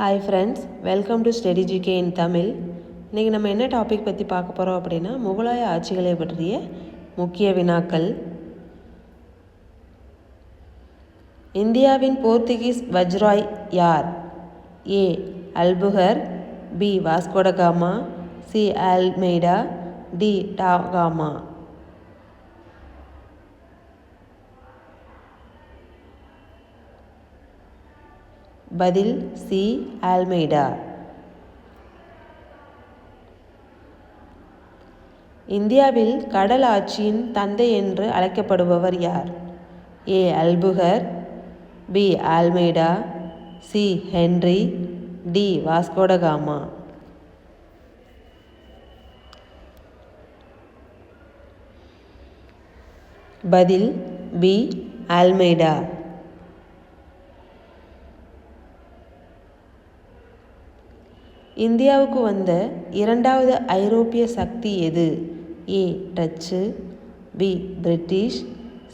Hi friends, welcome to study GK in Tamil. இன்றைக்கி நம்ம என்ன டாபிக் பற்றி பார்க்க போகிறோம் அப்படின்னா, முகலாய ஆட்சிகளை பற்றிய முக்கிய வினாக்கள். இந்தியாவின் போர்த்துகீஸ் வஜ்ராய் யார்? A Albuquerque, B Vasco da Gama, C Almeida, D da Gama. பதில் சி அல்மெய்டா. இந்தியாவில் கடல் ஆட்சியின் தந்தை என்று அழைக்கப்படுபவர் யார்? A Albuquerque, B Almeida, C Henry, D Vasco da Gama. பதில் பி அல்மெய்டா. இந்தியாவுக்கு வந்த இரண்டாவது ஐரோப்பிய சக்தி எது? A Dutch, B British,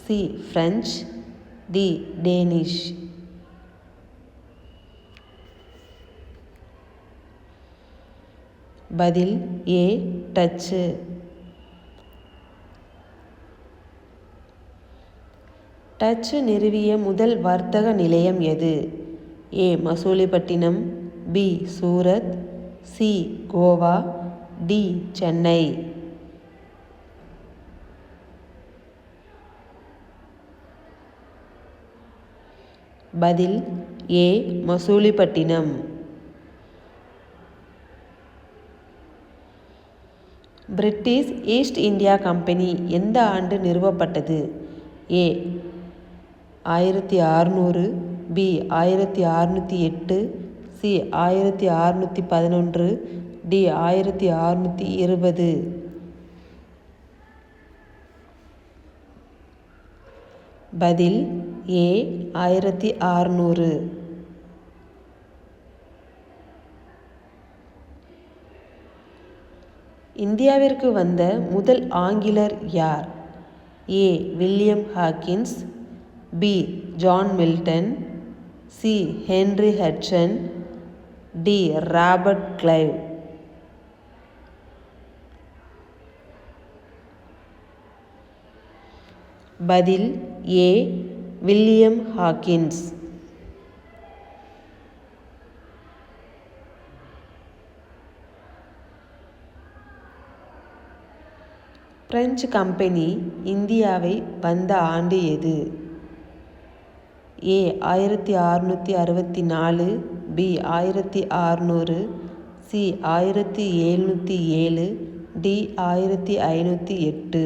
C French, D Danish. பதில் ஏ டச்சு. டச்சு நிறுவிய முதல் வர்த்தக நிலையம் எது? A Masulipatnam, B Surat, C Goa, D Chennai. பதில் A Masulipatnam. British East India Company எந்த ஆண்டு நிறுவப்பட்டது? A 1600, B 1608, C 1611, D 1620. பதில் ஏ 1600. இந்தியாவிற்கு வந்த முதல் ஆங்கிலர் யார்? A William Hawkins, B John Milton, C Henry Hudson, D Robert Clive. பதில் A William Hawkins. French company இந்தியாவை வந்த ஆண்டு எது? A 1664, B 1600, C 1707, D 1508.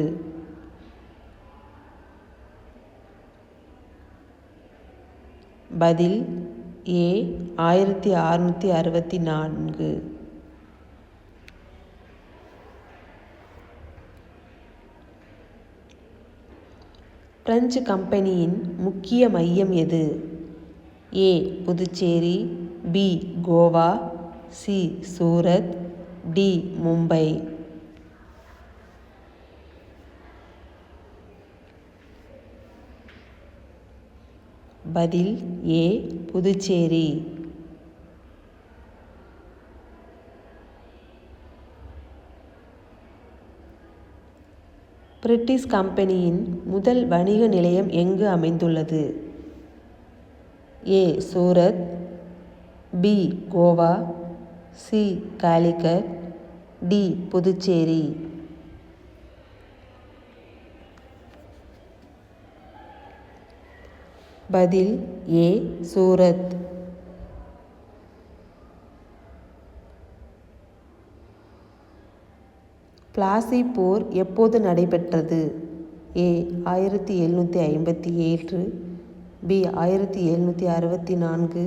பதில் ஏ 1664. பிரெஞ்சு கம்பெனியின் முக்கிய மையம் எது? A Puducherry, B Goa, C Surat, D Mumbai. பதில் ஏ புதுச்சேரி. பிரிட்டிஷ் கம்பெனியின் முதல் வணிக நிலையம் எங்கு அமைந்துள்ளது? A Surat, B Goa, C Calicut, D Puducherry. பதில் ஏ சூரத். பிளாசி போர் எப்போது நடைபெற்றது? A 1757, B 1764,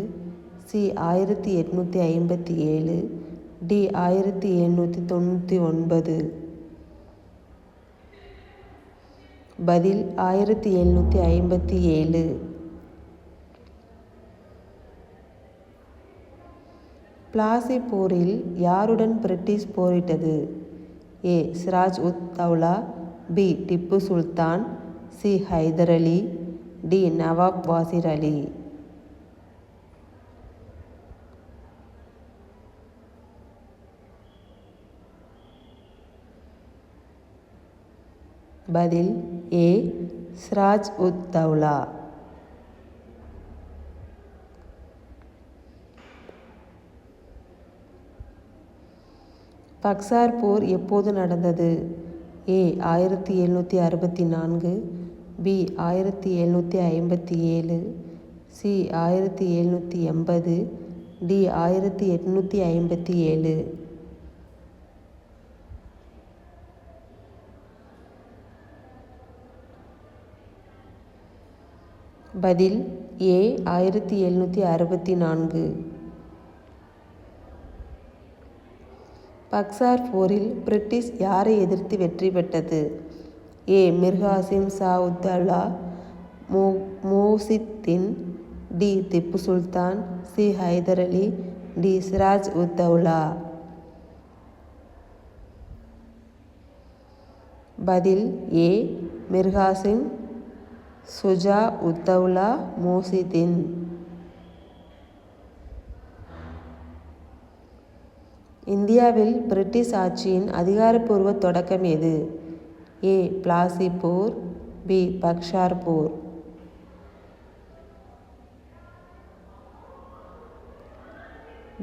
C 1857, D 1899. பதில் 1757. பிளாசி போரில் யாருடன் பிரிட்டிஷ் போரிட்டது? A Siraj ud Daula, B Tipu Sultan, C Hyder Ali, D Nawab Wazir Ali. பதில் ஏ சிராஜ் உத் தௌலா. பக்சார் போர் எப்போது நடந்தது? A 1764, B 1757, C 1780, D 1857. பதில் ஏ 1764. பக்சார் போரில் பிரிட்டிஷ் யாரை எதிர்த்து வெற்றி பெற்றது? ஏ மிர் காசிம் ஷா உத் Daula, Mohiuddin, D Tipu Sultan, C Hyder Ali, D Siraj ud Daula. பதில் ஏ மிர் காசிம் ஷுஜா உத் தௌலா, மொஹியுத்தீன். இந்தியாவில் பிரிட்டிஷ் ஆட்சியின் அதிகாரப்பூர்வ தொடக்கம் எது? ஏ பிளாசி போர், பி பக்சார் போர்.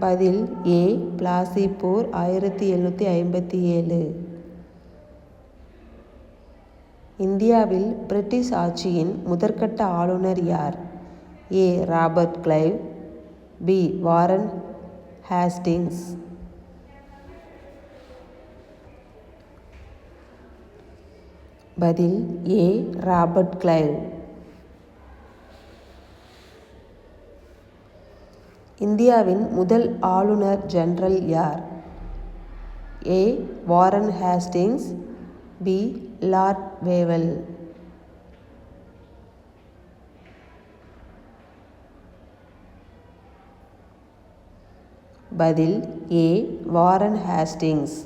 பதில் ஏ பிளாசி போர் 1757. இந்தியாவில் பிரிட்டிஷ் ஆட்சியின் முதற்கட்ட ஆளுநர் யார்? A Robert Clive, B Warren Hastings. பதில் ஏ ராபர்ட் கிளைவ். இந்தியாவின் முதல் ஆளுநர் ஜெனரல் யார்? A Warren Hastings, B Lord Wavell. பதில் A Warren Hastings.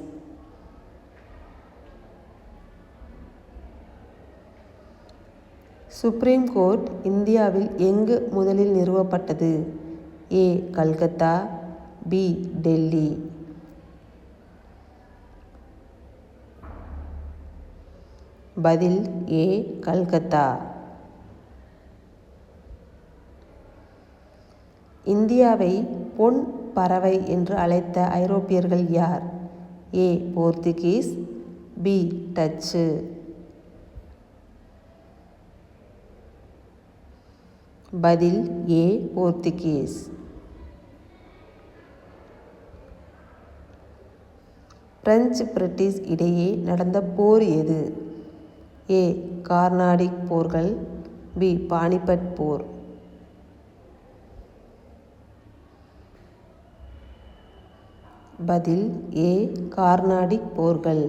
Supreme court இந்தியாவில் எங்கு முதலில் நிறுவப்பட்டது? A Calcutta, B Delhi. பதில் ஏ கல்கத்தா. இந்தியாவை பொன் பறவை என்று அழைத்த ஐரோப்பியர்கள் யார்? ஏ போர்த்துகீஸ், பி டச்சு. பதில் ஏ போர்த்துகீஸ். பிரெஞ்சு பிரிட்டிஷ் இடையே நடந்த போர் எது? ஏ கார்னாடிக் போர்கள், பி பானிபட் போர். பதில் ஏ கார்னாடிக் போர்கள்.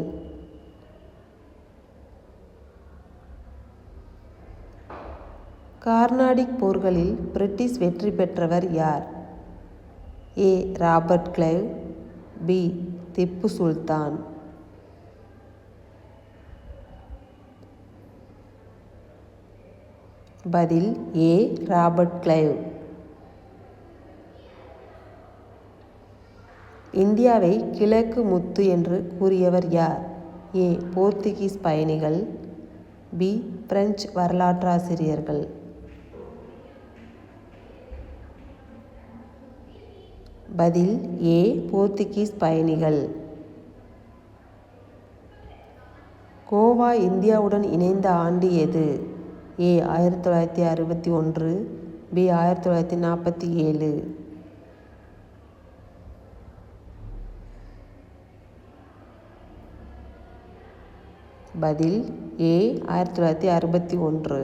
கார்னாடிக் போர்களில் பிரிட்டிஷ் வெற்றி பெற்றவர் யார்? A Robert Clive, B Tipu Sultan. பதில் ஏ ராபர்ட் கிளைவ். இந்தியாவை கிழக்கு முத்து என்று கூறியவர் யார்? ஏ போர்த்துகீஸ் பயணிகள், பி பிரெஞ்சு வரலாற்றாசிரியர்கள். பதில் ஏ போர்த்துகீஸ் பயணிகள். கோவா இந்தியாவுடன் இணைந்த ஆண்டு எது? ஏ 1961, பி 1947. பதில் ஏ 1961.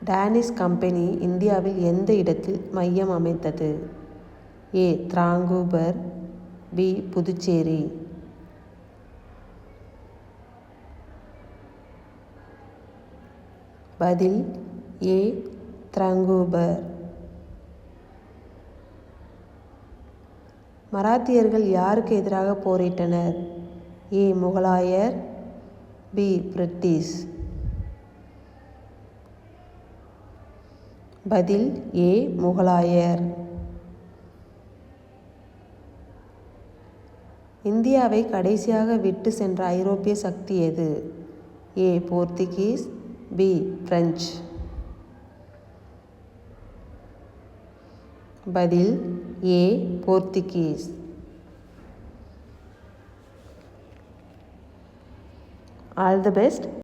டேனிஷ் கம்பெனி இந்தியாவில் எந்த இடத்தில் மையம் அமைத்தது? ஏ திராங்கூபர், பி புதுச்சேரி. பதில் ஏ திராங்கூபர். மராத்தியர்கள் யாருக்கு எதிராக போரிட்டனர்? ஏ முகலாயர், பி பிரிட்டிஷ். பதில் ஏ முகலாயர். இந்தியாவை கடைசியாக விட்டு சென்ற ஐரோப்பிய சக்தி எது? ஏ போர்த்துகீஸ், பி பிரெஞ்சு. பதில் ஏ போர்த்துகீஸ். All the best.